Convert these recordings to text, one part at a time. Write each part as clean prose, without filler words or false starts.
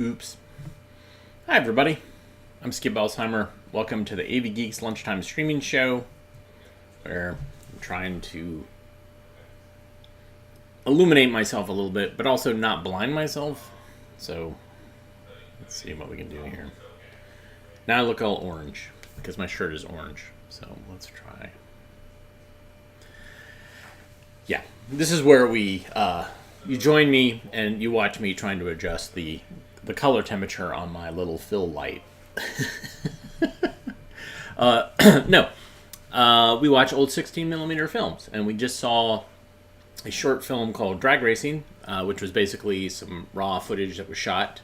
Oops. Hi, everybody. I'm Skip Alzheimer. Welcome to the AV Geeks Lunchtime Streaming Show, where I'm trying to illuminate myself a little bit, but also not blind myself. So, let's see what we can do here. Now I look all orange, because my shirt is orange. So, let's try. Yeah, this is where you join me and you watch me trying to adjust the color temperature on my little fill light. No, we watch old 16mm films, and we just saw a short film called Drag Racing, which was basically some raw footage that was shot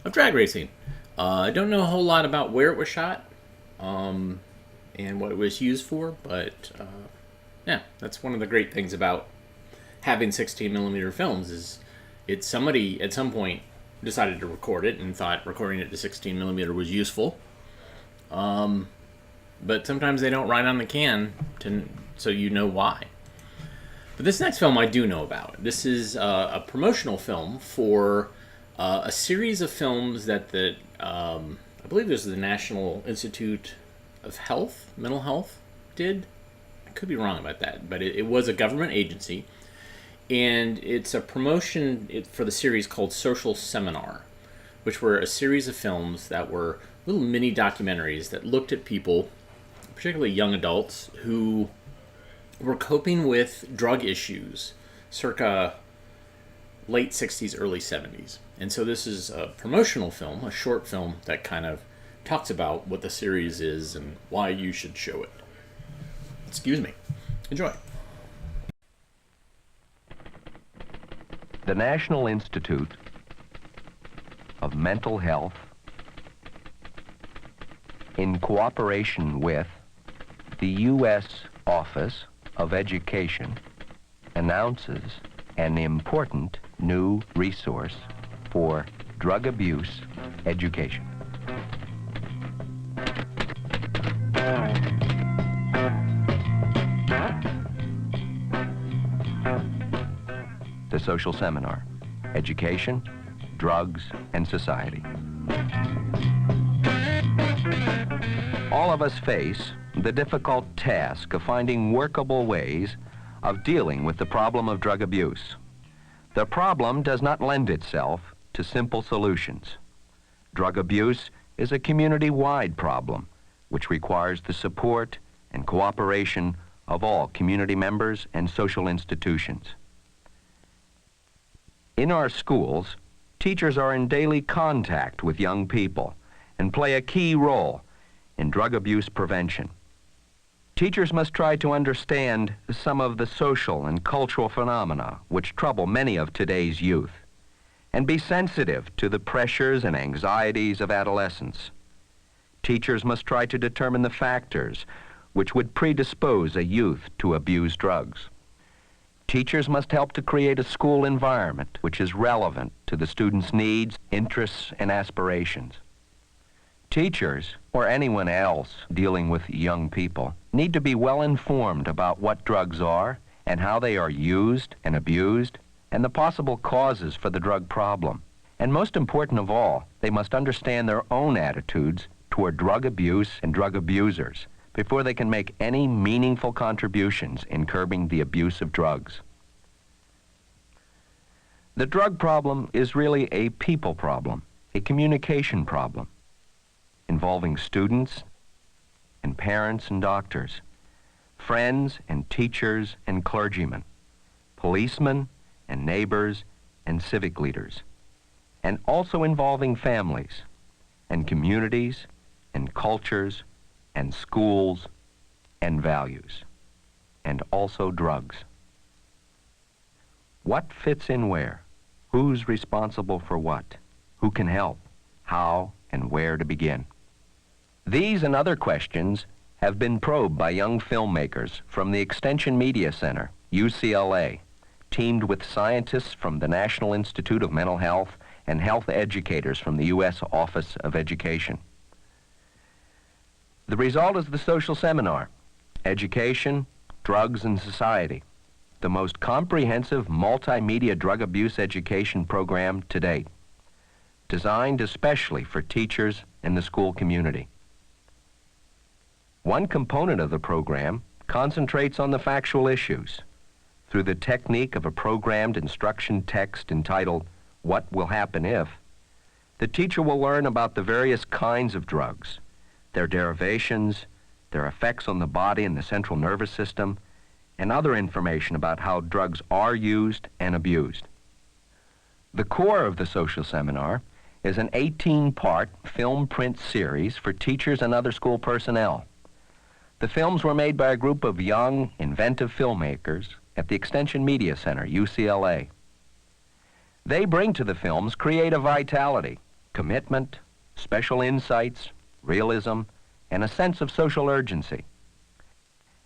of drag racing. I don't know a whole lot about where it was shot and what it was used for, but yeah, that's one of the great things about having 16mm films is it's somebody at some point decided to record it and thought recording it to 16mm was useful. But sometimes they don't write on the can so you know why. But this next film I do know about. This is a promotional film for a series of films that I believe this is the National Institute of Health, Mental Health, did. I could be wrong about that, but it was a government agency. And it's a promotion for the series called Social Seminar, which were a series of films that were little mini documentaries that looked at people, particularly young adults, who were coping with drug issues circa late 60s, early 70s. And so this is a promotional film, a short film that kind of talks about what the series is and why you should show it. Excuse me. Enjoy. The National Institute of Mental Health, in cooperation with the U.S. Office of Education, announces an important new resource for drug abuse education. The Social Seminar: Education, Drugs, and Society. All of us face the difficult task of finding workable ways of dealing with the problem of drug abuse. The problem does not lend itself to simple solutions. Drug abuse is a community-wide problem which requires the support and cooperation of all community members and social institutions. In our schools, teachers are in daily contact with young people and play a key role in drug abuse prevention. Teachers must try to understand some of the social and cultural phenomena which trouble many of today's youth and be sensitive to the pressures and anxieties of adolescence. Teachers must try to determine the factors which would predispose a youth to abuse drugs. Teachers must help to create a school environment which is relevant to the students' needs, interests, and aspirations. Teachers, or anyone else dealing with young people, need to be well informed about what drugs are and how they are used and abused and the possible causes for the drug problem. And most important of all, they must understand their own attitudes toward drug abuse and drug abusers before they can make any meaningful contributions in curbing the abuse of drugs. The drug problem is really a people problem, a communication problem, involving students and parents and doctors, friends and teachers and clergymen, policemen and neighbors and civic leaders, and also involving families and communities and cultures and schools and values, and also drugs. What fits in where? Who's responsible for what? Who can help? How and where to begin? These and other questions have been probed by young filmmakers from the Extension Media Center, UCLA, teamed with scientists from the National Institute of Mental Health and health educators from the U.S. Office of Education. The result is the Social Seminar: Education, Drugs, and Society, the most comprehensive multimedia drug abuse education program to date. designed especially for teachers and the school community. One component of the program concentrates on the factual issues through the technique of a programmed instruction text entitled, "What Will Happen If?" The teacher will learn about the various kinds of drugs, their derivations, their effects on the body and the central nervous system, and other information about how drugs are used and abused. The core of the social seminar is an 18-part film print series for teachers and other school personnel. The films were made by a group of young, inventive filmmakers at the Extension Media Center, UCLA. They bring to the films creative vitality, commitment, special insights, realism, and a sense of social urgency.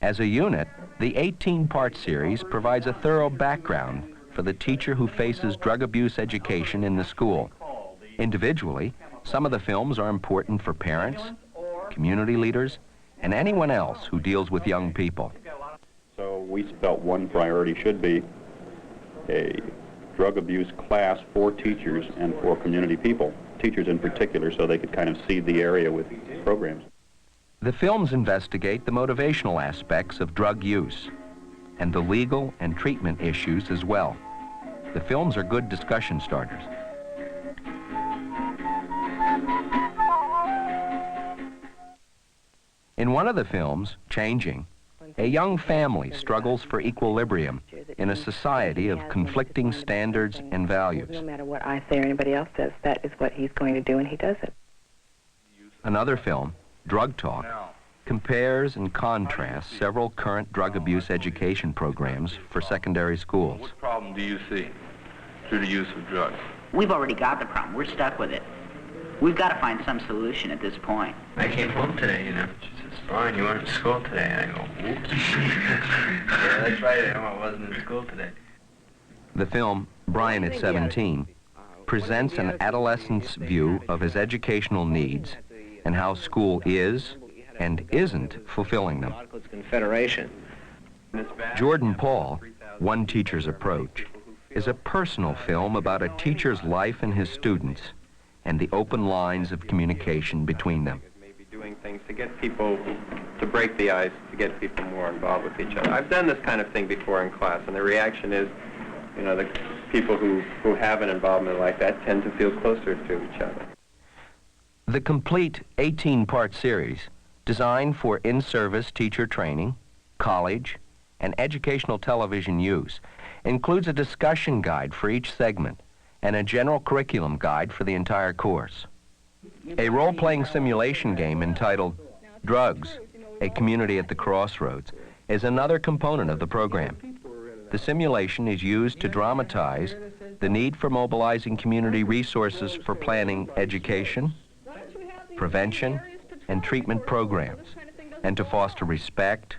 As a unit, the 18-part series provides a thorough background for the teacher who faces drug abuse education in the school. Individually, some of the films are important for parents, community leaders, and anyone else who deals with young people. So we felt one priority should be a drug abuse class for teachers and for community people, teachers in particular, so they could kind of seed the area with programs. The films investigate the motivational aspects of drug use and the legal and treatment issues as well. The films are good discussion starters. In one of the films, Changing, a young family struggles for equilibrium in a society of conflicting standards and values. No matter what I say or anybody else says, that is what he's going to do, and he does it. Another film, Drug Talk, compares and contrasts several current drug abuse education programs for secondary schools. What problem do you see through the use of drugs? We've already got the problem. We're stuck with it. We've got to find some solution at this point. I came home today, you know. She says, "Fine, you weren't in school today." And I go, "Whoops." Yeah, that's right, I wasn't in school today. The film, Brian at 17, presents an adolescent's view of his educational needs and how school is and isn't fulfilling them. Confederation. Jordan Paul, One Teacher's Approach, is a personal film about a teacher's life and his students and the open lines of communication between them. Maybe doing things to get people, to break the ice, to get people more involved with each other. I've done this kind of thing before in class, and the reaction is, you know, the people who have an involvement like that tend to feel closer to each other. The complete 18-part series, designed for in-service teacher training, college, and educational television use, includes a discussion guide for each segment and a general curriculum guide for the entire course. A role-playing simulation game entitled Drugs, A Community at the Crossroads, is another component of the program. The simulation is used to dramatize the need for mobilizing community resources for planning education, prevention, and treatment programs, and to foster respect,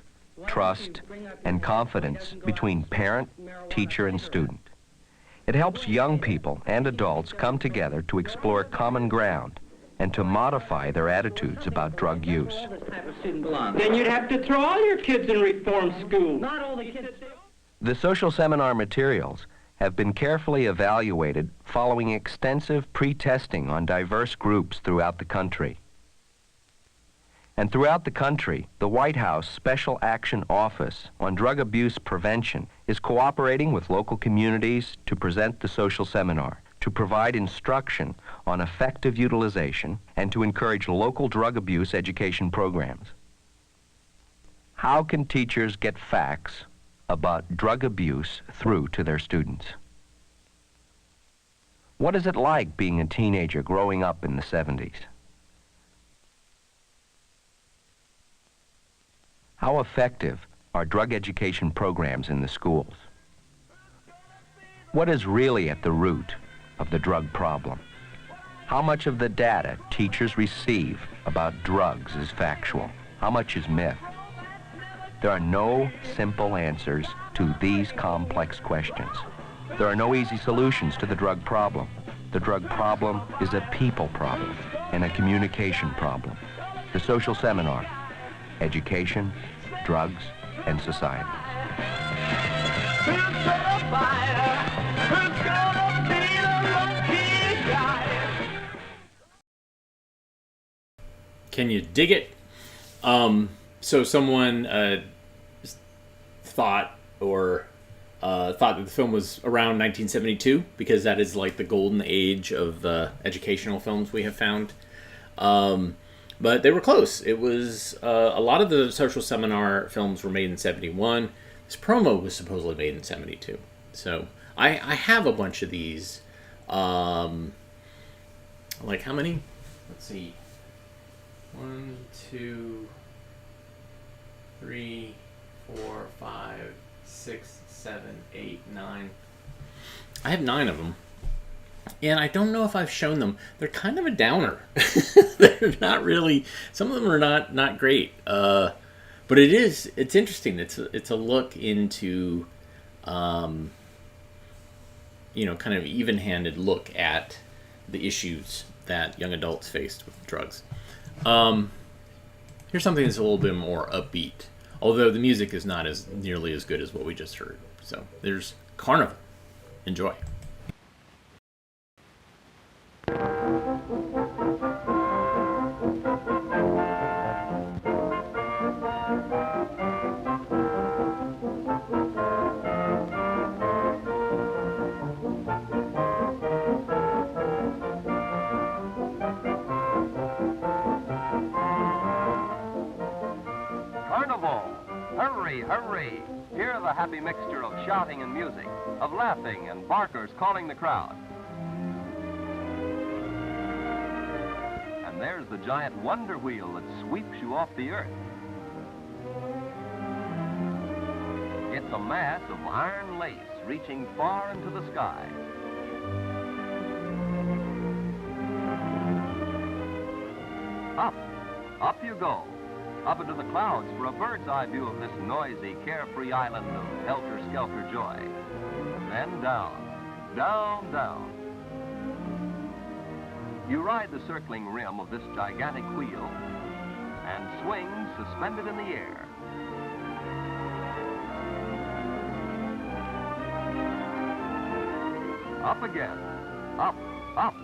trust, and confidence between parent, teacher, and student. It helps young people and adults come together to explore common ground and to modify their attitudes about drug use. Then you'd have to throw all your kids in reform school. Not all the kids. The social seminar materials have been carefully evaluated following extensive pre-testing on diverse groups throughout the country. And throughout the country, the White House Special Action Office on Drug Abuse Prevention is cooperating with local communities to present the social seminar, to provide instruction on effective utilization, and to encourage local drug abuse education programs. How can teachers get facts about drug abuse through to their students? What is it like being a teenager growing up in the 70s? How effective are drug education programs in the schools? What is really at the root of the drug problem? How much of the data teachers receive about drugs is factual? How much is myth? There are no simple answers to these complex questions. There are no easy solutions to the drug problem. The drug problem is a people problem and a communication problem. The social seminar, education, drugs, and society. Can you dig it? So someone thought that the film was around 1972 because that is like the golden age of educational films we have found. But they were close. It was a lot of the social seminar films were made in 71. This promo was supposedly made in 72. So I have a bunch of these. Like how many? Let's see. 1, 2, 3, 4, 5, 6, 7, 8, 9. I have 9 of them. And I don't know if I've shown them. They're kind of a downer. They're not really. Some of them are not great. But it's interesting. It's a look into, kind of even-handed look at the issues that young adults faced with drugs. Here's something that's a little bit more upbeat, although the music is not as nearly as good as what we just heard. So there's Carnival. Enjoy. Hurry, hurry! Hear the happy mixture of shouting and music, of laughing and barkers calling the crowd. And there's the giant wonder wheel that sweeps you off the earth. It's a mass of iron lace reaching far into the sky. Up you go. Up into the clouds for a bird's eye view of this noisy, carefree island of helter-skelter joy. Then down, down, down. You ride the circling rim of this gigantic wheel and swing suspended in the air. Up again, up, up,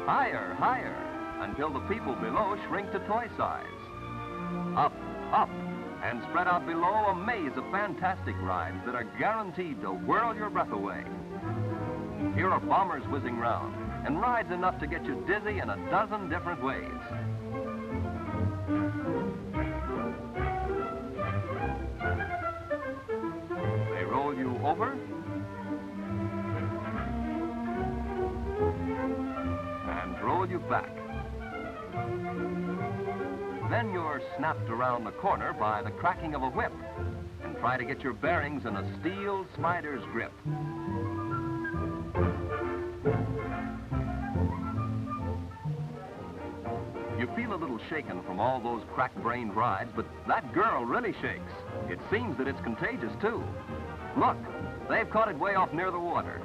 higher, higher, until the people below shrink to toy size. Up, up, and spread out below a maze of fantastic rides that are guaranteed to whirl your breath away. Here are bombers whizzing round, and rides enough to get you dizzy in a dozen different ways. They roll you over, and roll you back. Then you're snapped around the corner by the cracking of a whip and try to get your bearings in a steel spider's grip. You feel a little shaken from all those crack-brained rides, but that girl really shakes. It seems that it's contagious, too. Look, they've caught it way off near the water.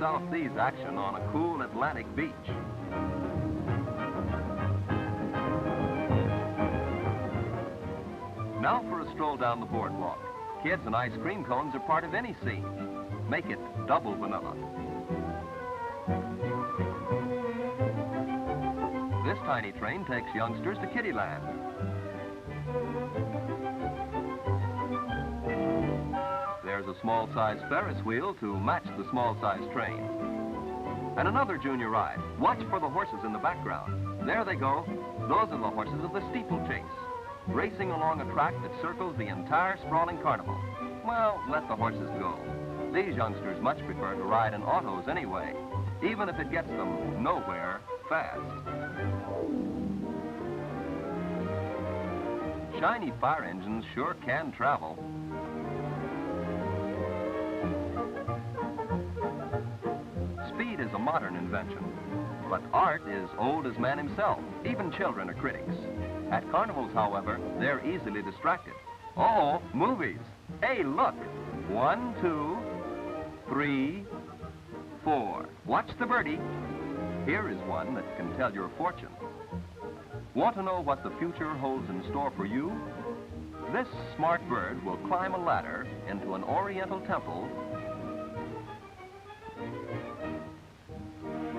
South Seas action on a cool Atlantic beach. Now for a stroll down the boardwalk. Kids and ice cream cones are part of any scene. Make it double vanilla. This tiny train takes youngsters to Kittyland. There's a small-size Ferris wheel to match the small-size train. And another junior ride. Watch for the horses in the background. There they go. Those are the horses of the steeplechase, racing along a track that circles the entire sprawling carnival. Well, let the horses go. These youngsters much prefer to ride in autos anyway, even if it gets them nowhere fast. Shiny fire engines sure can travel. Speed is a modern invention, but art is old as man himself. Even children are critics. At carnivals, however, they're easily distracted. Oh, movies. Hey, look. 1, 2, 3, 4. Watch the birdie. Here is one that can tell your fortune. Want to know what the future holds in store for you? This smart bird will climb a ladder into an oriental temple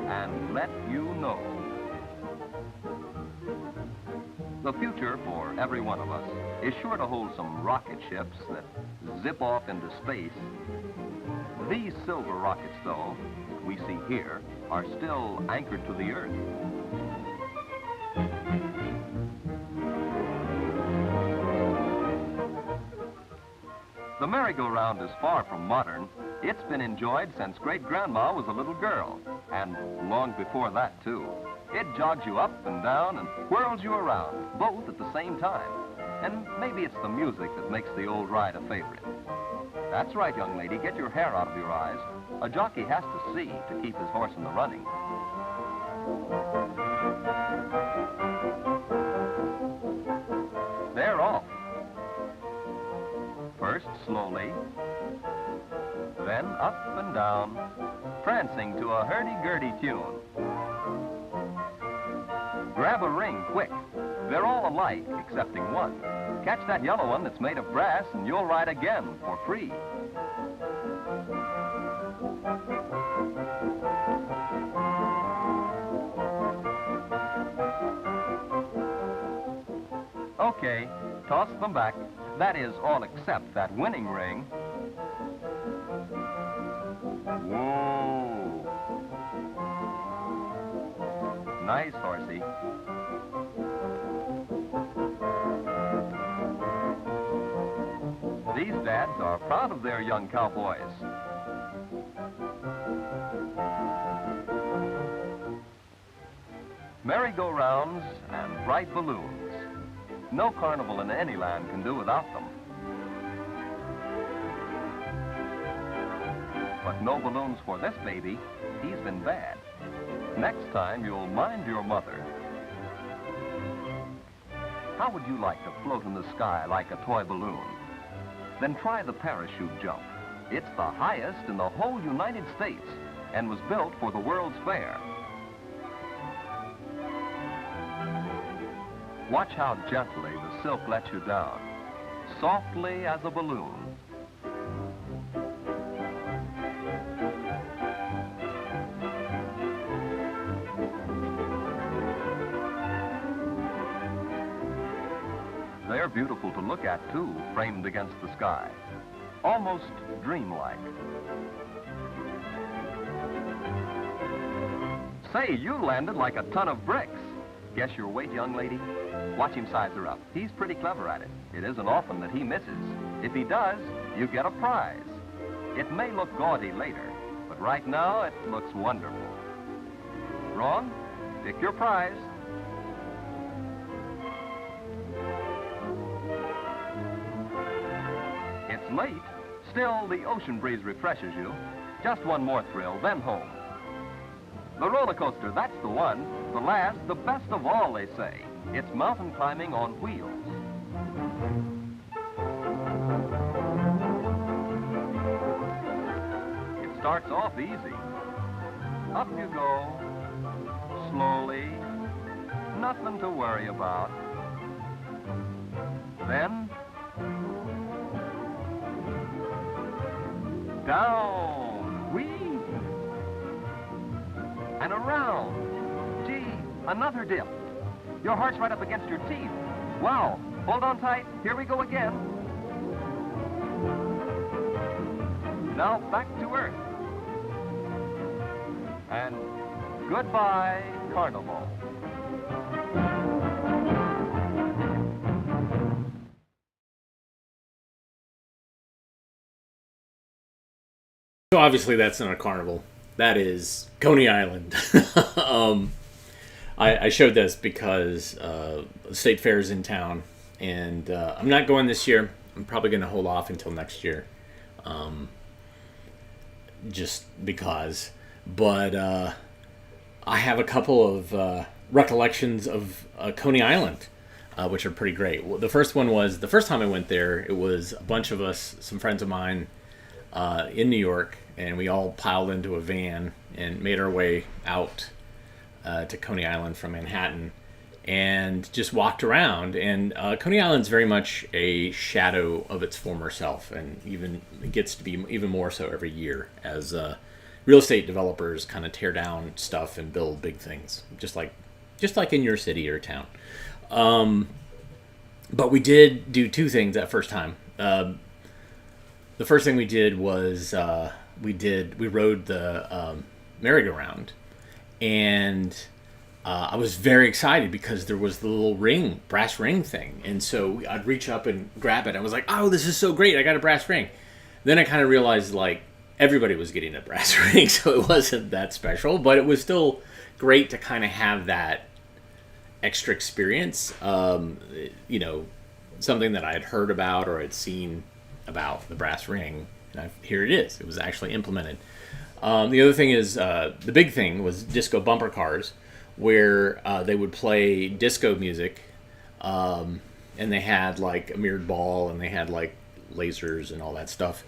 and let you know. The future for every one of us is sure to hold some rocket ships that zip off into space. These silver rockets, though, we see here, are still anchored to the Earth. The merry-go-round is far from modern. It's been enjoyed since great-grandma was a little girl, and long before that, too. It jogs you up and down and whirls you around, both at the same time. And maybe it's the music that makes the old ride a favorite. That's right, young lady, get your hair out of your eyes. A jockey has to see to keep his horse in the running. They're off. First slowly, then up and down, prancing to a hurdy-gurdy tune. Grab a ring, quick. They're all alike, excepting one. Catch that yellow one that's made of brass, and you'll ride again for free. Okay, toss them back. That is, all except that winning ring. Whoa! Nice, horsey. These dads are proud of their young cowboys. Merry-go-rounds and bright balloons. No carnival in any land can do without them. But no balloons for this baby. He's been bad. Next time, you'll mind your mother. How would you like to float in the sky like a toy balloon? Then try the parachute jump. It's the highest in the whole United States and was built for the World's Fair. Watch how gently the silk lets you down, softly as a balloon. They're beautiful to look at, too, framed against the sky. Almost dreamlike. Say, you landed like a ton of bricks. Guess your weight, young lady? Watch him size her up. He's pretty clever at it. It isn't often that he misses. If he does, you get a prize. It may look gaudy later, but right now it looks wonderful. Wrong? Pick your prize. It's late. Still, the ocean breeze refreshes you. Just one more thrill, then home. The roller coaster, that's the one. The last, the best of all, they say. It's mountain climbing on wheels. It starts off easy. Up you go, slowly, nothing to worry about. Then, down, whee, and around. Gee, another dip. Your heart's right up against your teeth. Wow, hold on tight, here we go again. Now back to Earth. And goodbye, Carnival. So obviously that's not a carnival. That is Coney Island. I showed this because State Fair is in town, and I'm not going this year. I'm probably going to hold off until next year, just because. But I have a couple of recollections of Coney Island, which are pretty great. Well, the first one was, the first time I went there, it was a bunch of us, some friends of mine, in New York, and we all piled into a van and made our way out to Coney Island from Manhattan. and just walked around. And Coney Island's very much a shadow of its former self, and even it gets to be even more so every year as real estate developers kind of tear down stuff and build big things, just like in your city or town. But we did do two things that first time. The first thing we did was we rode the merry-go-round, and I was very excited because there was the little brass ring thing, and so I'd reach up and grab it. I was like, "Oh, this is so great! I got a brass ring." Then I kind of realized like everybody was getting a brass ring, so it wasn't that special, but it was still great to kind of have that extra experience. Something that I had heard about or had seen about the brass ring. And here it is. It was actually implemented. The other thing is, the big thing was disco bumper cars, where they would play disco music, and they had like a mirrored ball, and they had like lasers and all that stuff.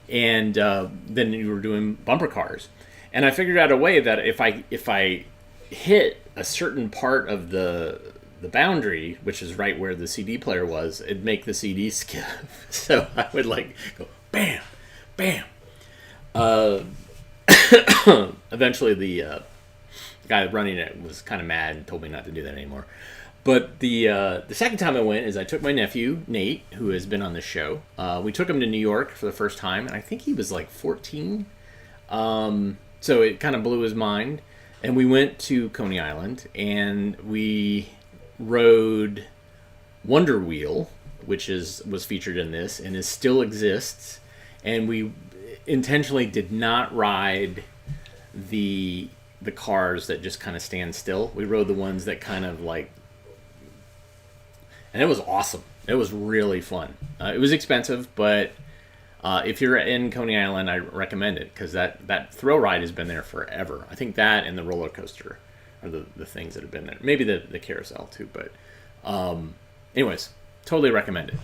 And then you were doing bumper cars. And I figured out a way that if I hit a certain part of the boundary, which is right where the CD player was, it'd make the CD skip. So I would like go bam, bam. Eventually, the guy running it was kind of mad and told me not to do that anymore. But the second time I went is I took my nephew Nate, who has been on this show. We took him to New York for the first time, and I think he was like 14. So it kind of blew his mind. And we went to Coney Island, and we rode Wonder Wheel, which was featured in this and still exists. And we intentionally did not ride the cars that just kind of stand still. We rode the ones that kind of like, and it was awesome. It was really fun. It was expensive, but if you're in Coney Island, I recommend it because that thrill ride has been there forever. I think that and the roller coaster are the things that have been there. Maybe the carousel too, but anyways, totally recommend it.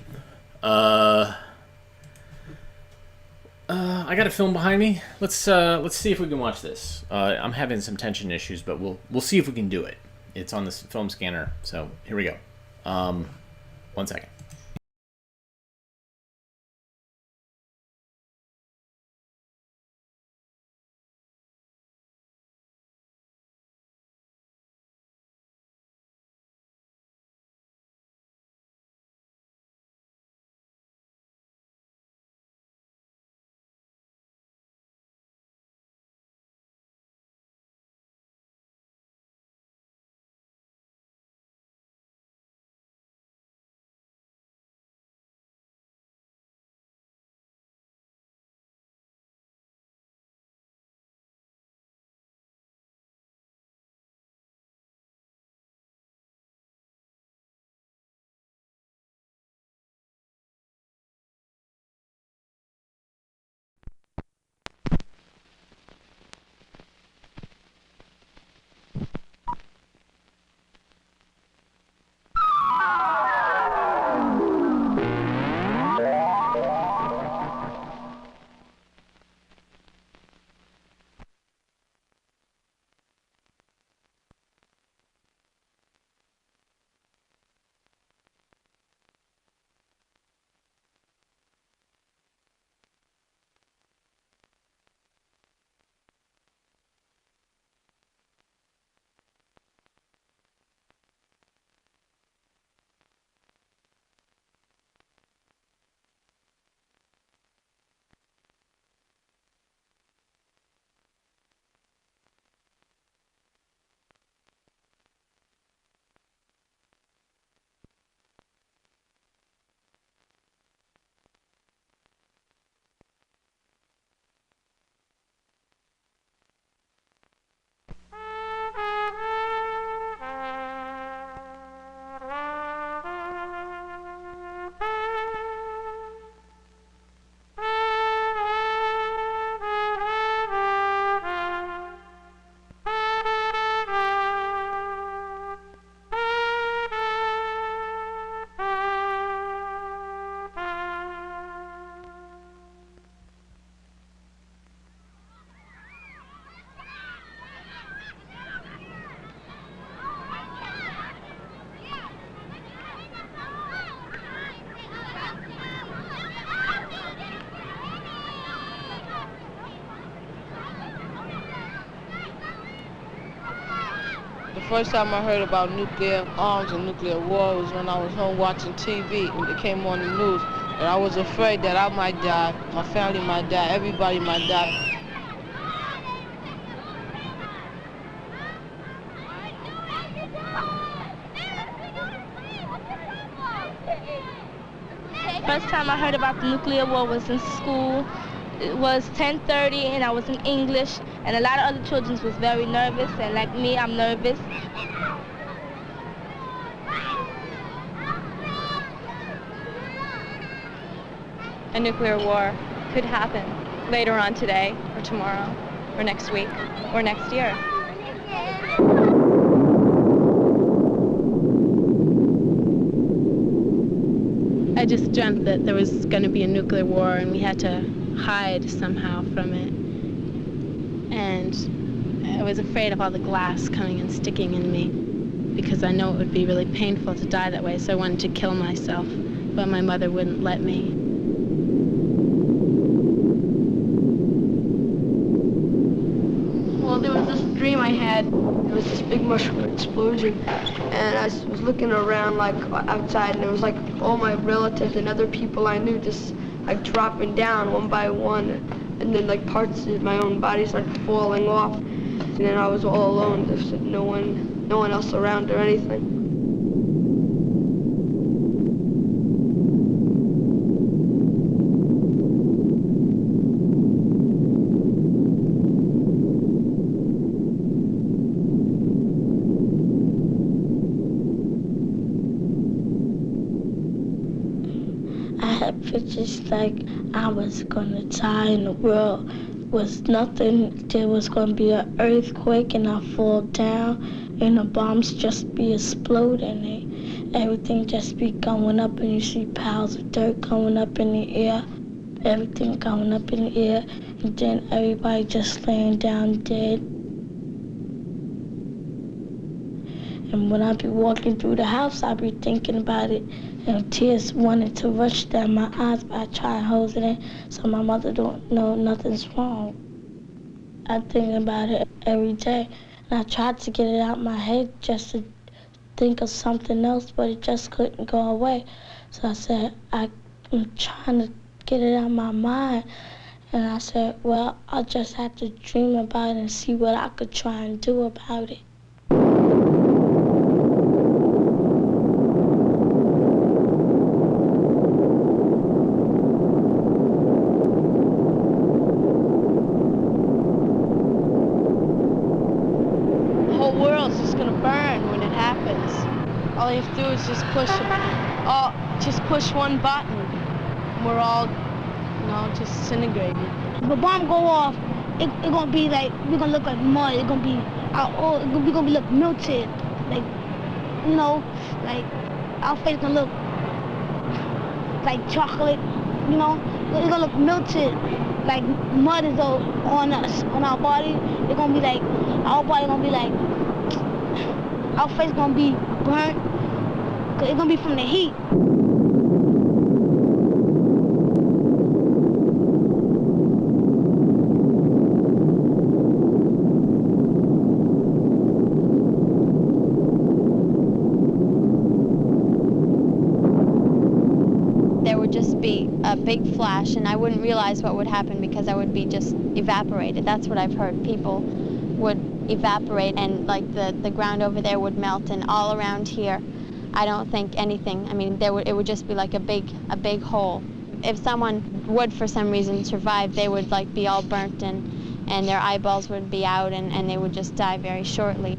I got a film behind me. Let's see if we can watch this. I'm having some tension issues, but we'll see if we can do it. It's on this film scanner, so here we go. 1 second. The first time I heard about nuclear arms and nuclear war was when I was home watching TV and it came on the news. And I was afraid that I might die, my family might die, everybody might die. First time I heard about the nuclear war was in school. It was 10:30 and I was in English, and a lot of other children was very nervous, and like me, I'm nervous. A nuclear war could happen later on today, or tomorrow, or next week, or next year. I just dreamt that there was going to be a nuclear war and we had to hide somehow from it. And I was afraid of all the glass coming and sticking in me because I know it would be really painful to die that way, so I wanted to kill myself, but my mother wouldn't let me. Well, there was this dream I had. It was this big mushroom explosion, and I was looking around like outside, and it was like all my relatives and other people I knew just like dropping down one by one, and then like parts of my own body started falling off, and then I was all alone. There's no one else around or anything. Pictures like I was gonna die and the world was nothing. There was gonna be an earthquake and I fall down and the bombs just be exploding. Everything just be going up and you see piles of dirt going up in the air. Everything going up in the air and then everybody just laying down dead. And when I be walking through the house, I be thinking about it. And tears wanted to rush down my eyes, but I try and hold it in so my mother don't know nothing's wrong. I think about it every day, and I tried to get it out my head just to think of something else, but it just couldn't go away. So I said, I'm trying to get it out of my mind. And I said, well, I'll just have to dream about it and see what I could try and do about it. All you have to do is just push one button. We're all, just disintegrated. If a bomb go off, it gonna be like, we're gonna look like mud. It's gonna be, we're gonna be look melted. Like, like our face gonna look like chocolate, It's gonna look melted. Like mud is on us, on our body. It's gonna be like, our body gonna be like, our face gonna be burnt. It's gonna be from the heat. There would just be a big flash and I wouldn't realize what would happen because I would be just evaporated. That's what I've heard. People would evaporate and like the ground over there would melt and all around here. I don't think anything. I mean, it would just be like a big hole. If someone would, for some reason, survive, they would like be all burnt and their eyeballs would be out and they would just die very shortly.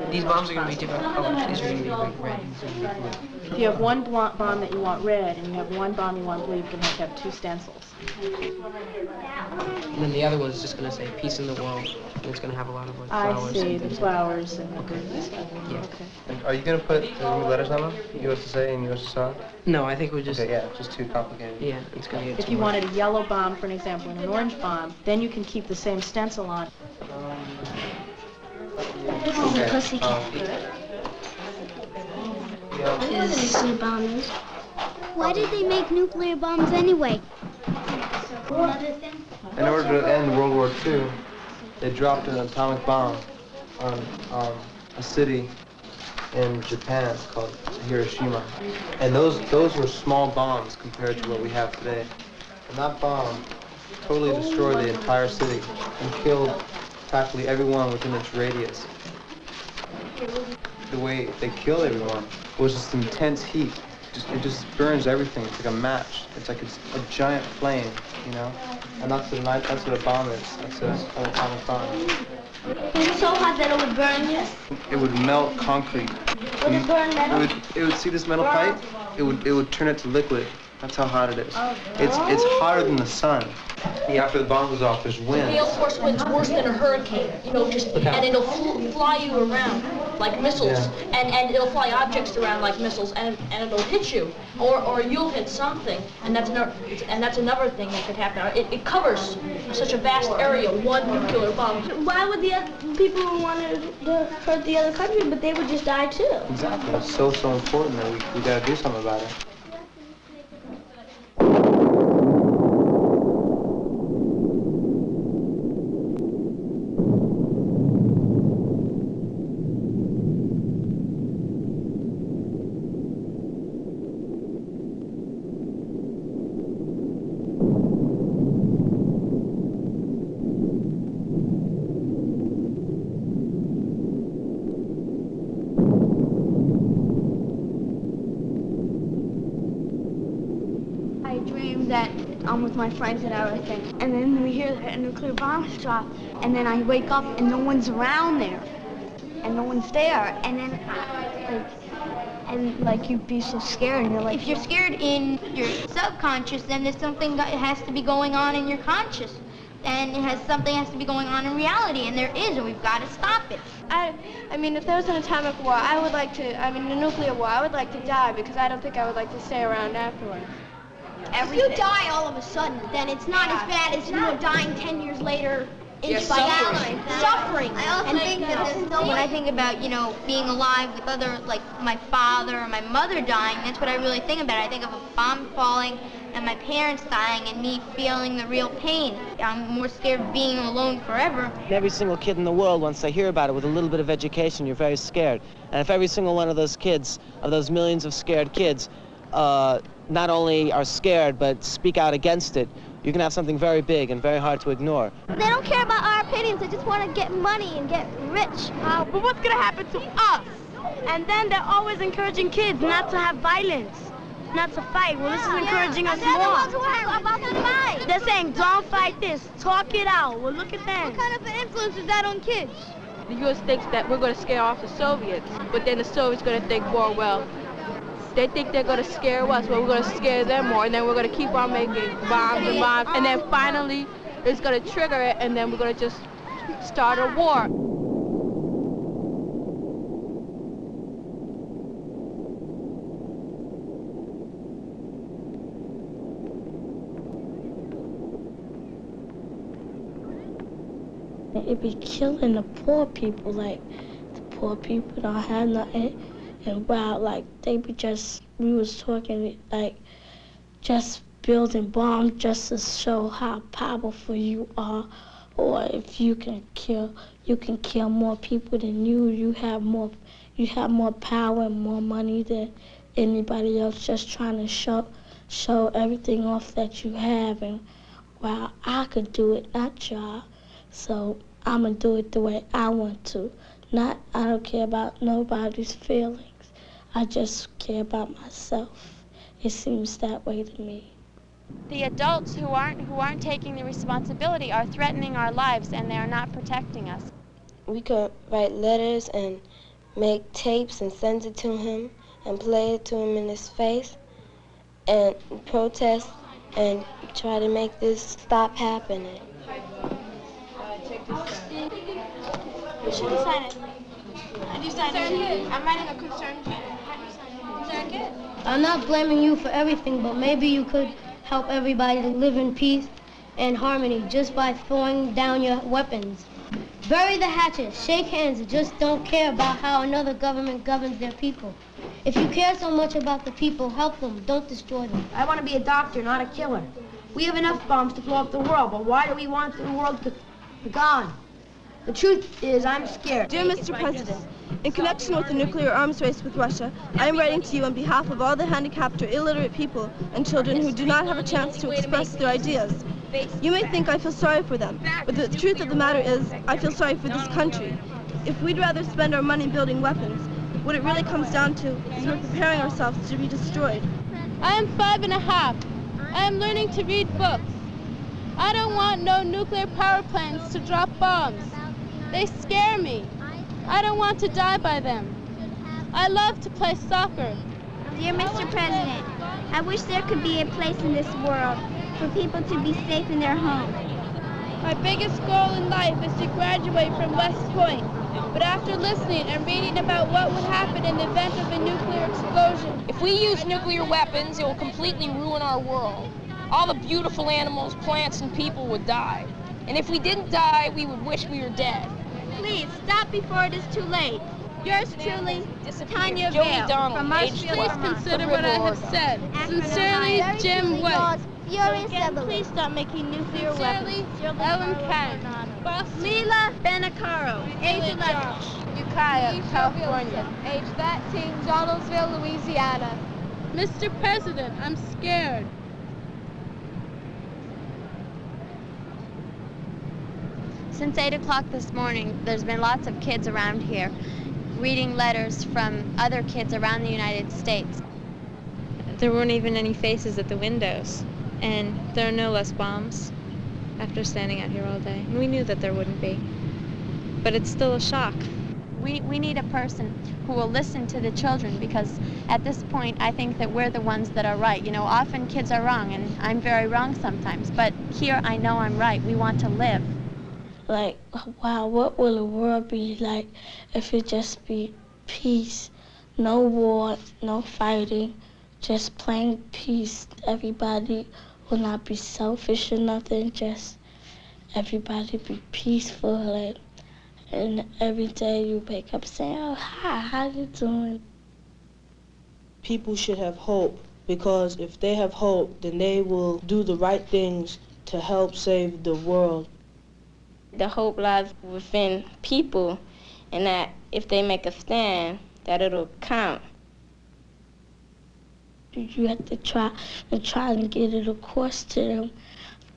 These bombs are going to be different colors. These are going to be like red and these are going to be blue. If you have one bomb that you want red and you have one bomb you want blue, you can have to have two stencils. And then the other one's just going to say peace in the world. And it's going to have a lot of like flowers. I see, and the things flowers and the Yeah. Okay. And are you going to put the letters on them? USSA and USSR? No, I think we're just... Okay, yeah, just too complicated. Yeah, it's going to get If you wanted a yellow bomb, for an example, and an orange bomb, then you can keep the same stencil on. Okay. Pussycat. Nuclear bombs. Why did they make nuclear bombs anyway? Another thing? In order to end World War II, they dropped an atomic bomb on a city in Japan called Hiroshima. And those were small bombs compared to what we have today. And that bomb totally destroyed the entire city and killed practically everyone within its radius. The way they killed everyone was just intense heat. It just burns everything. It's like a match. It's like a giant flame, you know? And that's what a bomb is. That's an atomic bomb. It was so hot that it would burn you. It would melt concrete. Would it burn metal? It would see this metal pipe. It would turn it to liquid. That's how hot it is. It's hotter than the sun. After the bomb goes off, there's wind. Gale force wind's worse than a hurricane, you know, and it'll fly you around like missiles, Yeah. and it'll fly objects around like missiles, and it'll hit you, or you'll hit something, and that's another thing that could happen. It covers such a vast area, one nuclear bomb. Why would the other people who wanted to hurt the other country, but they would just die too? Exactly. It's so important that we gotta do something about it. That I'm with my friends and everything, and then we hear that a nuclear bomb is dropped, and then I wake up and no one's around there, and no one's there, and then you'd be so scared, and you're like, if you're scared in your subconscious, then there's something that has to be going on in your conscious, and something has to be going on in reality, and there is, and we've got to stop it. I mean, if there was an atomic war, a nuclear war, I would like to die, because I don't think I would like to stay around afterwards. If you die all of a sudden, then it's not as bad as dying 10 years later, inch by inch, suffering. I also think that when I think about, being alive with other, like my father or my mother dying, that's what I really think about. I think of a bomb falling and my parents dying and me feeling the real pain. I'm more scared of being alone forever. Every single kid in the world, once they hear about it with a little bit of education, you're very scared. And if every single one of those kids, of those millions of scared kids, not only are scared, but speak out against it, you can have something very big and very hard to ignore. They don't care about our opinions, they just want to get money and get rich. But what's going to happen to us? And then they're always encouraging kids not to have violence, not to fight. Well, this is encouraging us more. They're the ones who are about to fight. They're saying, don't fight this, talk it out. Well, look at them. What kind of an influence is that on kids? The U.S. thinks that we're going to scare off the Soviets, but then the Soviets are going to think, well, they think they're going to scare us, but we're going to scare them more, and then we're going to keep on making bombs and bombs, and then finally it's going to trigger it, and then we're going to just start a war. It be killing the poor people, like the poor people don't have nothing. And wow, like we was talking like just building bombs just to show how powerful you are, or if you can kill more people than you have more power and more money than anybody else, just trying to show everything off that you have. And wow, I could do it, not y'all. So I'm gonna do it the way I want to. I don't care about nobody's feelings. I just care about myself. It seems that way to me. The adults who aren't taking the responsibility are threatening our lives, and they are not protecting us. We could write letters and make tapes and send it to him and play it to him in his face and protest and try to make this stop happening. Should you sign it? How do you sign it? I'm writing a concern. How do you sign it? I'm not blaming you for everything, but maybe you could help everybody to live in peace and harmony just by throwing down your weapons. Bury the hatchet, shake hands, and just don't care about how another government governs their people. If you care so much about the people, help them, don't destroy them. I want to be a doctor, not a killer. We have enough bombs to blow up the world, but why do we want the world to be gone? The truth is, I'm scared. Dear Mr. President, in connection with the nuclear arms race with Russia, I am writing to you on behalf of all the handicapped or illiterate people and children who do not have a chance to express their ideas. You may think I feel sorry for them, but the truth of the matter is, I feel sorry for this country. If we'd rather spend our money building weapons, what it really comes down to is we're preparing ourselves to be destroyed. I am 5½. I am learning to read books. I don't want no nuclear power plants to drop bombs. They scare me. I don't want to die by them. I love to play soccer. Dear Mr. President, I wish there could be a place in this world for people to be safe in their homes. My biggest goal in life is to graduate from West Point. But after listening and reading about what would happen in the event of a nuclear explosion, if we use nuclear weapons, it will completely ruin our world. All the beautiful animals, plants, and people would die. And if we didn't die, we would wish we were dead. please stop before it is too late. Yours truly, Tanya Joey Vale, Donald, from age Marshfield, 4. Please consider what I have said. Sincerely, Jim White. Again, please stop making nuclear weapons. Ellen Kang. Mila Benacaro, age 11. Ukiah, California. Age 13, Donaldsville, Louisiana. Mr. President, I'm scared. Since 8 o'clock this morning, there's been lots of kids around here reading letters from other kids around the United States. There weren't even any faces at the windows, and there are no less bombs after standing out here all day. We knew that there wouldn't be, but it's still a shock. We need a person who will listen to the children, because at this point I think that we're the ones that are right. You know, often kids are wrong, and I'm very wrong sometimes, but here I know I'm right. We want to live. Like, wow, what will the world be like if it just be peace? No war, no fighting, just plain peace. Everybody will not be selfish or nothing, just everybody be peaceful. Like, and every day you wake up saying, oh, hi, how you doing? People should have hope, because if they have hope, then they will do the right things to help save the world. The hope lies within people, and that if they make a stand, that it'll count. You have to try and get it across to them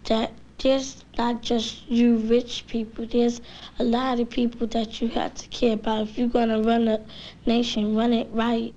that there's not just you rich people, there's a lot of people that you have to care about. If you're gonna run a nation, run it right.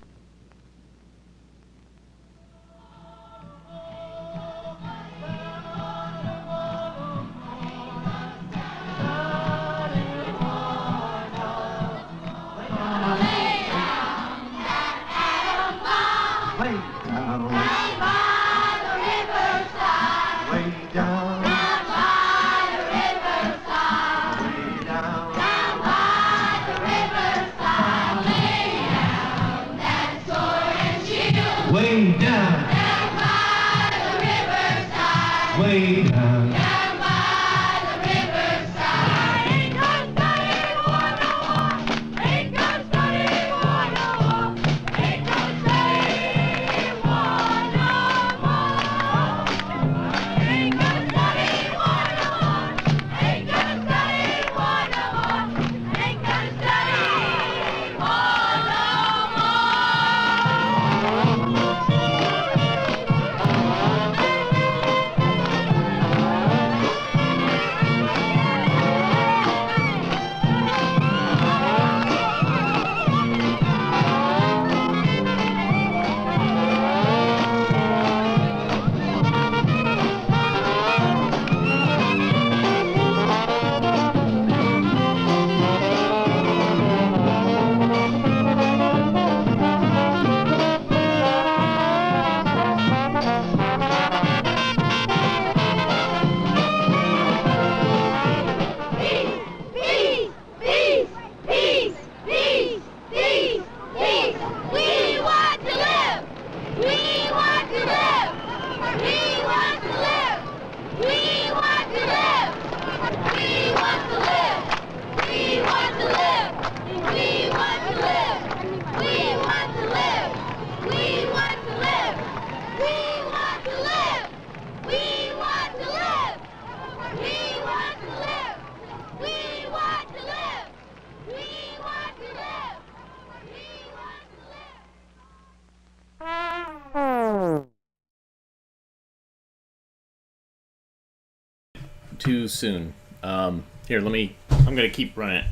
too soon. Here, I'm going to keep running it.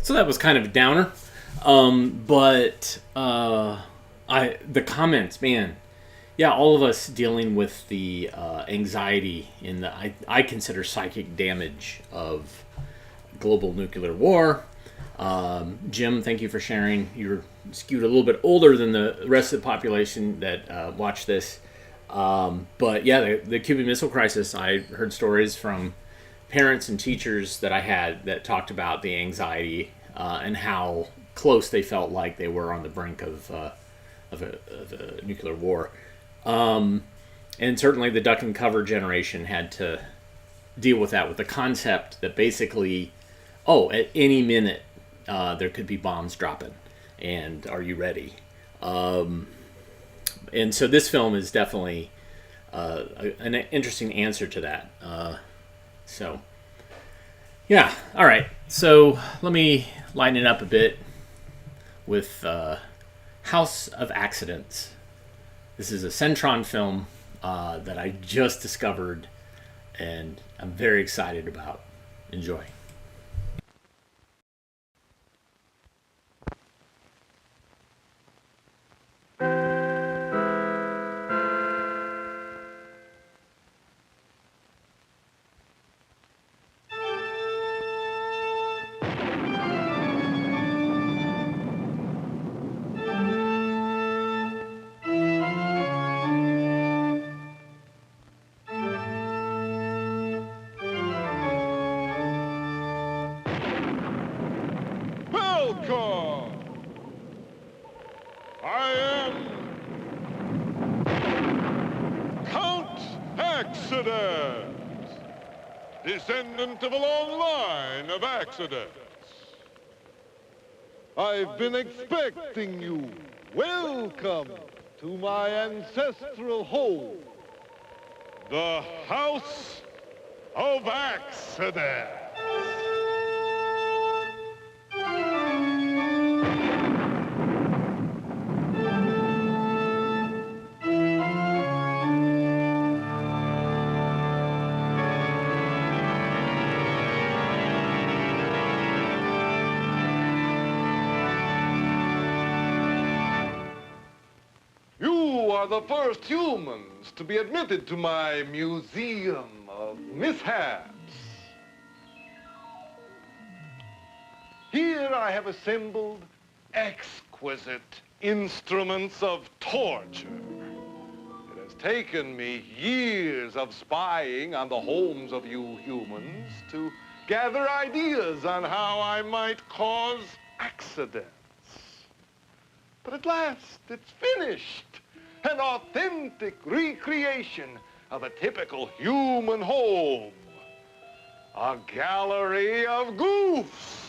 So that was kind of a downer, but the comments, man, yeah, all of us dealing with the anxiety in the I consider psychic damage of global nuclear war. Jim, thank you for sharing. You're skewed a little bit older than the rest of the population that watch this, but yeah, the Cuban Missile Crisis. I heard stories from parents and teachers that I had that talked about the anxiety and how close they felt like they were on the brink of a nuclear war. And certainly the duck and cover generation had to deal with that, with the concept that basically, at any minute there could be bombs dropping, and are you ready? And so this film is definitely an interesting answer to that. So, yeah, all right. So let me lighten it up a bit with House of Accidents. This is a Centron film that I just discovered, and I'm very excited about. Enjoy. Welcome! I am Count Accident, descendant of a long line of accidents. I've been expecting you. Welcome to my ancestral home, the House of Accidents. You are the first humans to be admitted to my museum of mishaps. Here I have assembled exquisite instruments of torture. It has taken me years of spying on the homes of you humans to gather ideas on how I might cause accidents. But at last, it's finished. An authentic recreation of a typical human home. A gallery of goofs.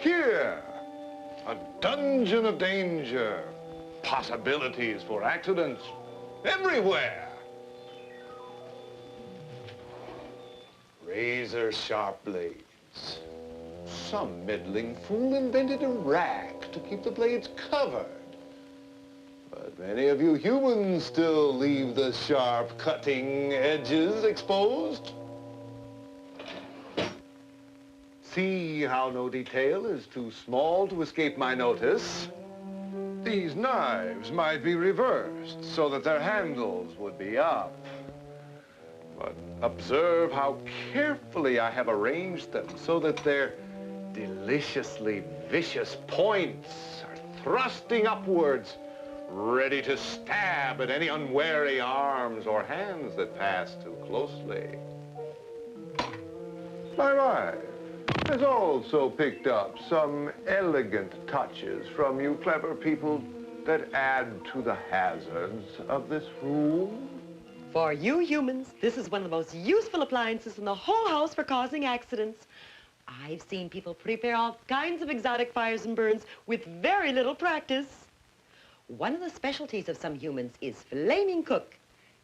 Here, a dungeon of danger. Possibilities for accidents everywhere. Razor-sharp blades. Some meddling fool invented a rack to keep the blades covered. But many of you humans still leave the sharp cutting edges exposed. See how no detail is too small to escape my notice? These knives might be reversed so that their handles would be up. But observe how carefully I have arranged them so that their deliciously vicious points are thrusting upwards, ready to stab at any unwary arms or hands that pass too closely. My wife has also picked up some elegant touches from you clever people that add to the hazards of this room. For you humans, this is one of the most useful appliances in the whole house for causing accidents. I've seen people prepare all kinds of exotic fires and burns with very little practice. One of the specialties of some humans is flaming cook.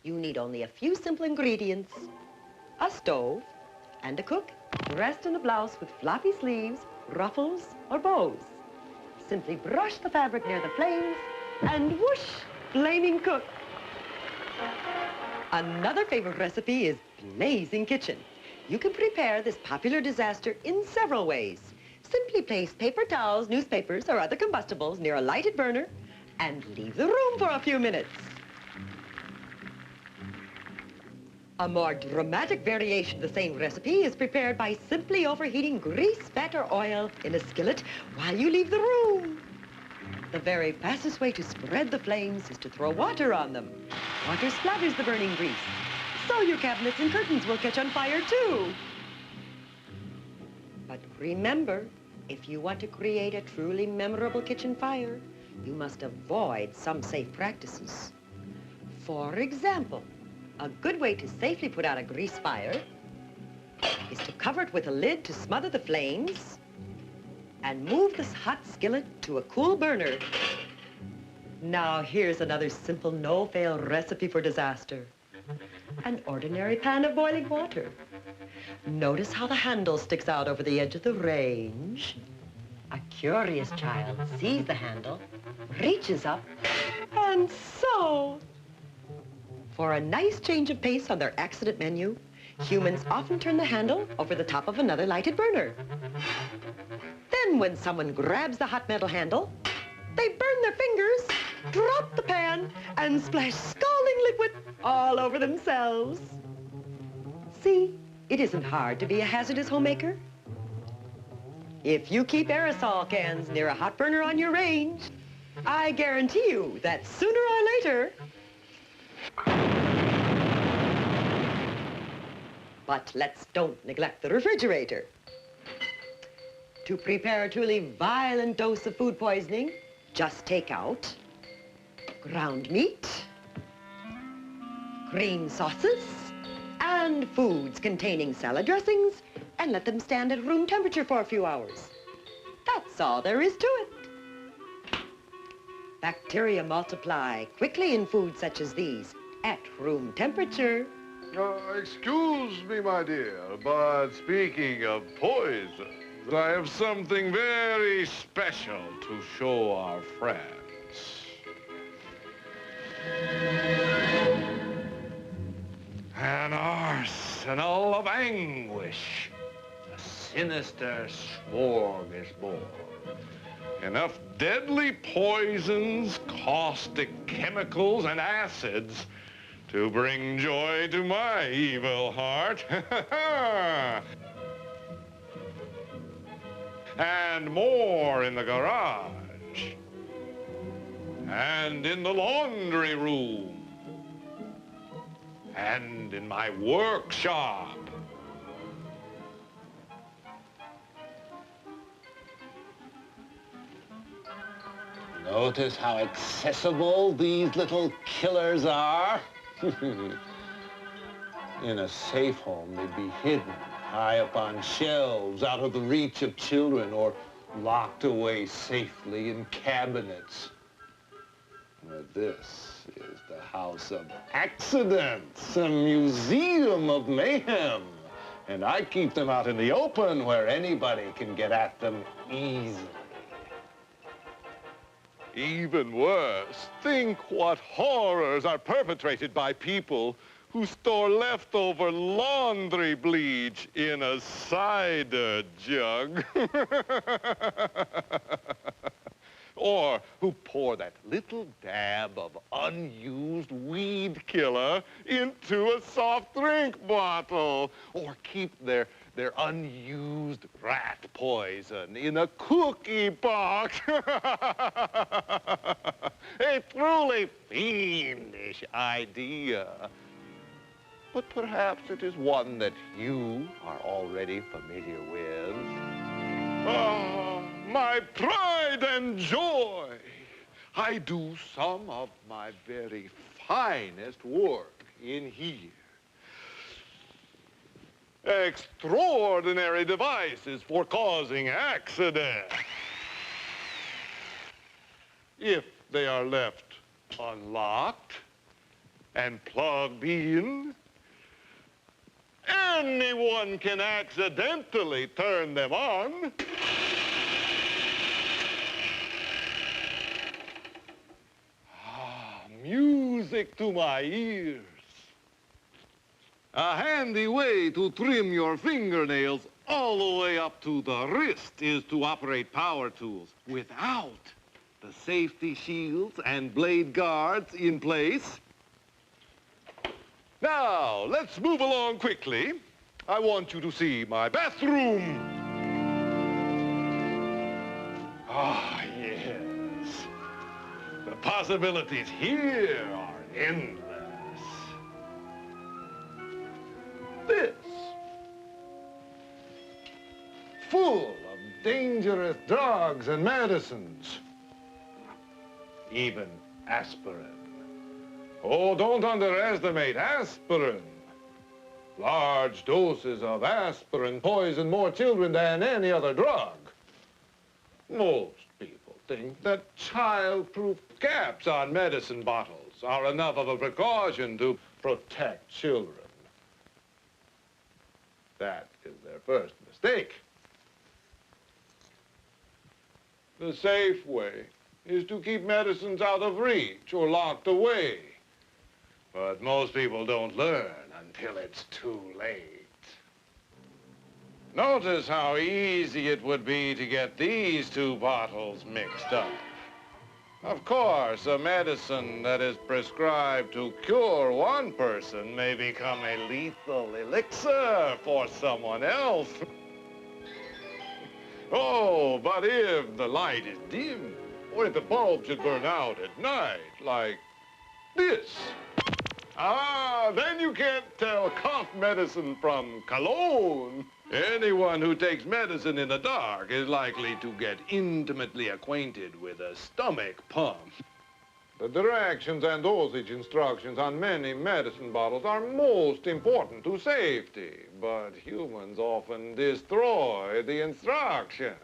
You need only a few simple ingredients: a stove and a cook dressed in a blouse with floppy sleeves, ruffles, or bows. Simply brush the fabric near the flames and whoosh, flaming cook. Another favorite recipe is blazing kitchen. You can prepare this popular disaster in several ways. Simply place paper towels, newspapers, or other combustibles near a lighted burner and leave the room for a few minutes. A more dramatic variation of the same recipe is prepared by simply overheating grease, fat, or oil in a skillet while you leave the room. The very fastest way to spread the flames is to throw water on them. Water splatters the burning grease, so your cabinets and curtains will catch on fire too. But remember, if you want to create a truly memorable kitchen fire, you must avoid some safe practices. For example, a good way to safely put out a grease fire is to cover it with a lid to smother the flames and move this hot skillet to a cool burner. Now here's another simple no-fail recipe for disaster. An ordinary pan of boiling water. Notice how the handle sticks out over the edge of the range. A curious child sees the handle, reaches up, and so. For a nice change of pace on their accident menu, humans often turn the handle over the top of another lighted burner. Then when someone grabs the hot metal handle, they burn their fingers, drop the pan, and splash scalding liquid all over themselves. See, it isn't hard to be a hazardous homemaker. If you keep aerosol cans near a hot burner on your range, I guarantee you that sooner or later. But don't neglect the refrigerator. To prepare a truly violent dose of food poisoning, just take out ground meat, green sauces, and foods containing salad dressings, and let them stand at room temperature for a few hours. That's all there is to it. Bacteria multiply quickly in foods such as these at room temperature. Excuse me, my dear, but speaking of poison, I have something very special to show our friends. An arsenal of anguish. A sinister smorgasbord. Enough deadly poisons, caustic chemicals, and acids to bring joy to my evil heart. And more in the garage. And in the laundry room. And in my workshop. Notice how accessible these little killers are? In a safe home, they'd be hidden high up on shelves, out of the reach of children, or locked away safely in cabinets. But this is the house of accidents, a museum of mayhem. And I keep them out in the open where anybody can get at them easily. Even worse, think what horrors are perpetrated by people who store leftover laundry bleach in a cider jug. or who pour that little dab of unused weed killer into a soft drink bottle, or keep their unused rat poison in a cookie box. A truly fiendish idea. But perhaps it is one that you are already familiar with. Ah, my pride and joy. I do some of my very finest work in here. Extraordinary devices for causing accidents. If they are left unlocked and plugged in, anyone can accidentally turn them on. Ah, music to my ears. A handy way to trim your fingernails all the way up to the wrist is to operate power tools without the safety shields and blade guards in place. Now, let's move along quickly. I want you to see my bathroom. Ah, yes. The possibilities here are endless. This, full of dangerous drugs and medicines, even aspirin. Oh, don't underestimate aspirin. Large doses of aspirin poison more children than any other drug. Most people think that child-proof caps on medicine bottles are enough of a precaution to protect children. That is their first mistake. The safe way is to keep medicines out of reach or locked away. But most people don't learn until it's too late. Notice how easy it would be to get these two bottles mixed up. Of course, a medicine that is prescribed to cure one person may become a lethal elixir for someone else. Oh, but if the light is dim, or if the bulb should burn out at night, like this, then you can't tell cough medicine from cologne. Anyone who takes medicine in the dark is likely to get intimately acquainted with a stomach pump. The directions and dosage instructions on many medicine bottles are most important to safety, but humans often destroy the instructions.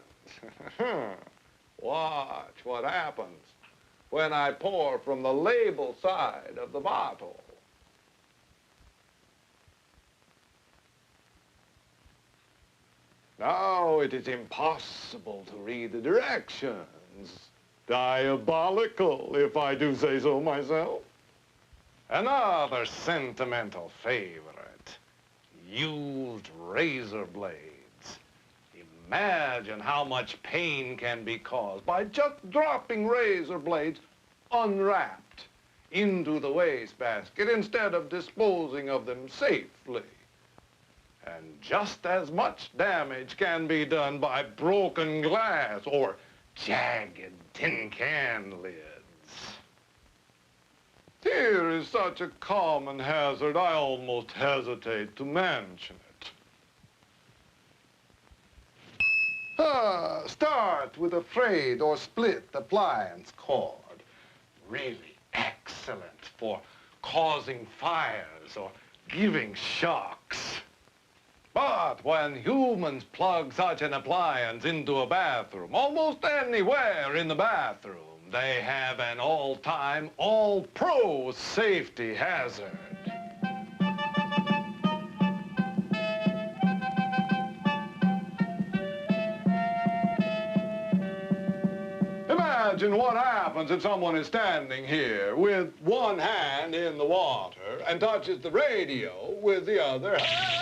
Watch what happens when I pour from the label side of the bottle. Now it is impossible to read the directions. Diabolical, if I do say so myself. Another sentimental favorite, used razor blades. Imagine how much pain can be caused by just dropping razor blades unwrapped into the wastebasket instead of disposing of them safely. And just as much damage can be done by broken glass or jagged tin can lids. Here is such a common hazard, I almost hesitate to mention it. Start with a frayed or split appliance cord. Really excellent for causing fires or giving shocks. But when humans plug such an appliance into a bathroom, almost anywhere in the bathroom, they have an all-time, all-pro safety hazard. Imagine what happens if someone is standing here with one hand in the water and touches the radio with the other hand.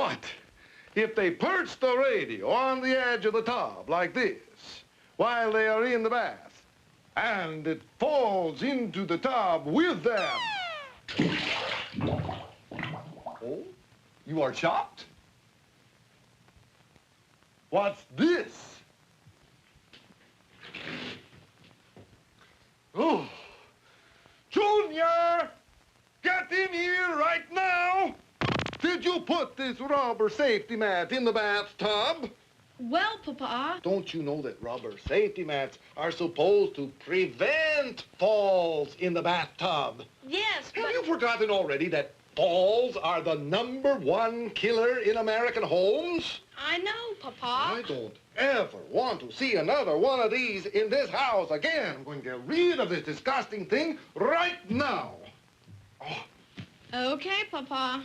What if they perch the radio on the edge of the tub like this while they are in the bath, and it falls into the tub with them? Oh, you are shocked? What's this? Oh, Junior, get in here right now. Did you put this rubber safety mat in the bathtub? Well, Papa. Don't you know that rubber safety mats are supposed to prevent falls in the bathtub? Yes, Have you forgotten already that falls are the #1 killer in American homes? I know, Papa. I don't ever want to see another one of these in this house again. I'm going to get rid of this disgusting thing right now. Okay, Papa.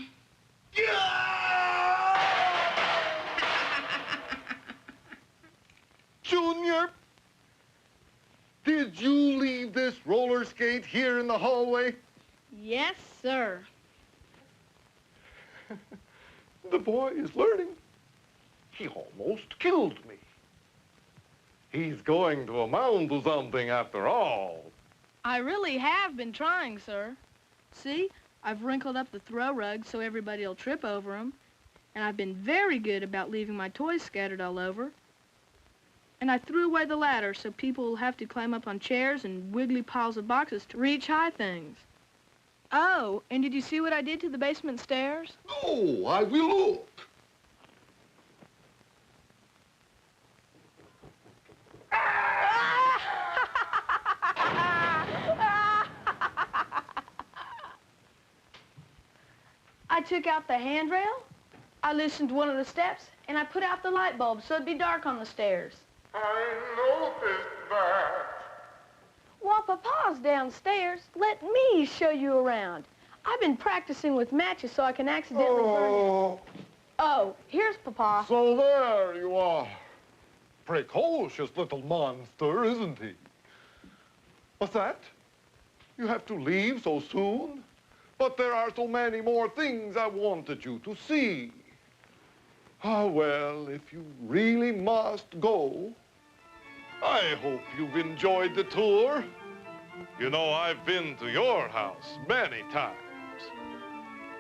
Junior, did you leave this roller skate here in the hallway? Yes, sir. The boy is learning. He almost killed me. He's going to amount to something after all. I really have been trying, sir. See, I've wrinkled up the throw rug so everybody will trip over them. And I've been very good about leaving my toys scattered all over. And I threw away the ladder so people will have to climb up on chairs and wiggly piles of boxes to reach high things. Oh, and did you see what I did to the basement stairs? Oh, I will look. I took out the handrail, I loosened one of the steps, and I put out the light bulb so it'd be dark on the stairs. I noticed that. While Papa's downstairs, let me show you around. I've been practicing with matches so I can accidentally burn. Oh, here's Papa. So there you are. Precocious little monster, isn't he? What's that? You have to leave so soon? But there are so many more things I wanted you to see. Ah, well, if you really must go, I hope you've enjoyed the tour. You know, I've been to your house many times.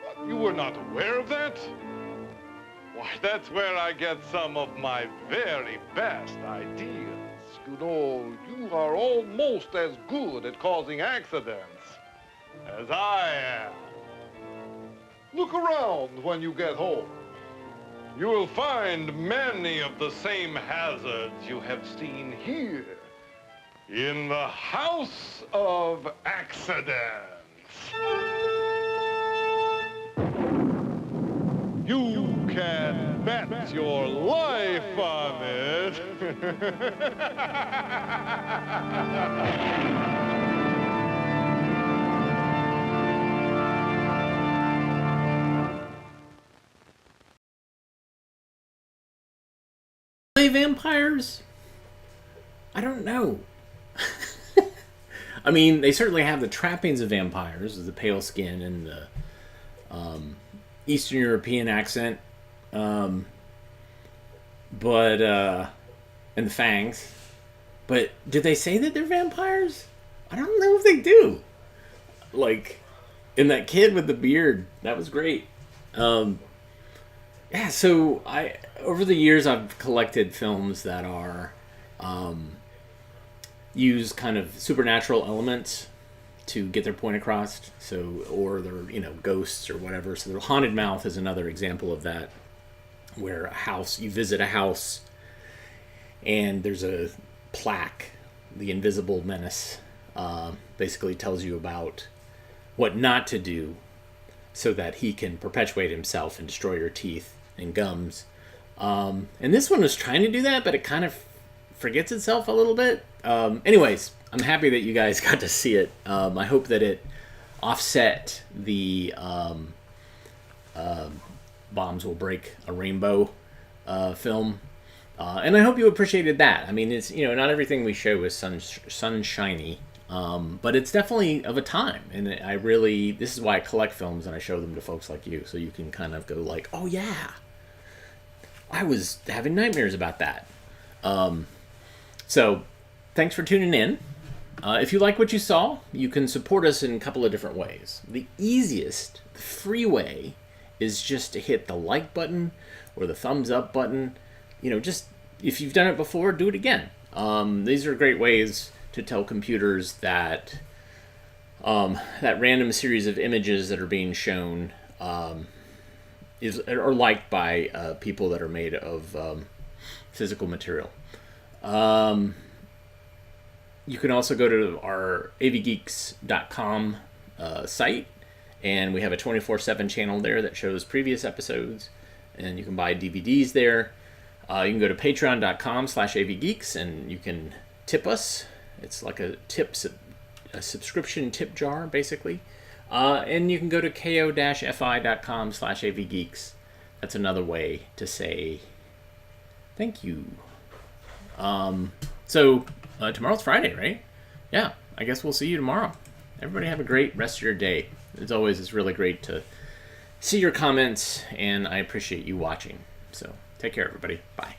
What, you were not aware of that? Why, that's where I get some of my very best ideas. You know, you are almost as good at causing accidents as I am. Look around when you get home. You will find many of the same hazards you have seen here in the House of Accidents. You can bet your life on it. Vampires? I don't know. I mean, they certainly have the trappings of vampires, the pale skin and the Eastern European accent, and the fangs. But did they say that they're vampires? I don't know if they do. Like, in that kid with the beard, that was great. Yeah, so over the years I've collected films that are use kind of supernatural elements to get their point across. So, or they're, ghosts or whatever. So, The Haunted Mouth is another example of that, where you visit a house and there's a plaque, the Invisible Menace, basically tells you about what not to do so that he can perpetuate himself and destroy your teeth and gums. And this one was trying to do that, but it kind of forgets itself a little bit. Anyways, I'm happy that you guys got to see it. I hope that it offset the Bombs Will Break a Rainbow film. And I hope you appreciated that. I mean, it's, not everything we show is sunshiny. But it's definitely of a time, and this is why I collect films and I show them to folks like you, so you can kind of go like, oh yeah, I was having nightmares about that. So, thanks for tuning in. If you like what you saw, you can support us in a couple of different ways. The easiest, the free way, is just to hit the like button or the thumbs up button. Just if you've done it before, do it again. These are great ways to tell computers that that random series of images that are being shown are liked by people that are made of physical material. You can also go to our avgeeks.com site, and we have a 24/7 channel there that shows previous episodes, and you can buy DVDs there. You can go to patreon.com/avgeeks, and you can tip us. It's like a subscription tip jar, basically. And you can go to ko-fi.com/avgeeks. That's another way to say thank you. So tomorrow's Friday, right? Yeah, I guess we'll see you tomorrow. Everybody have a great rest of your day. As always, it's really great to see your comments, and I appreciate you watching. So take care, everybody. Bye.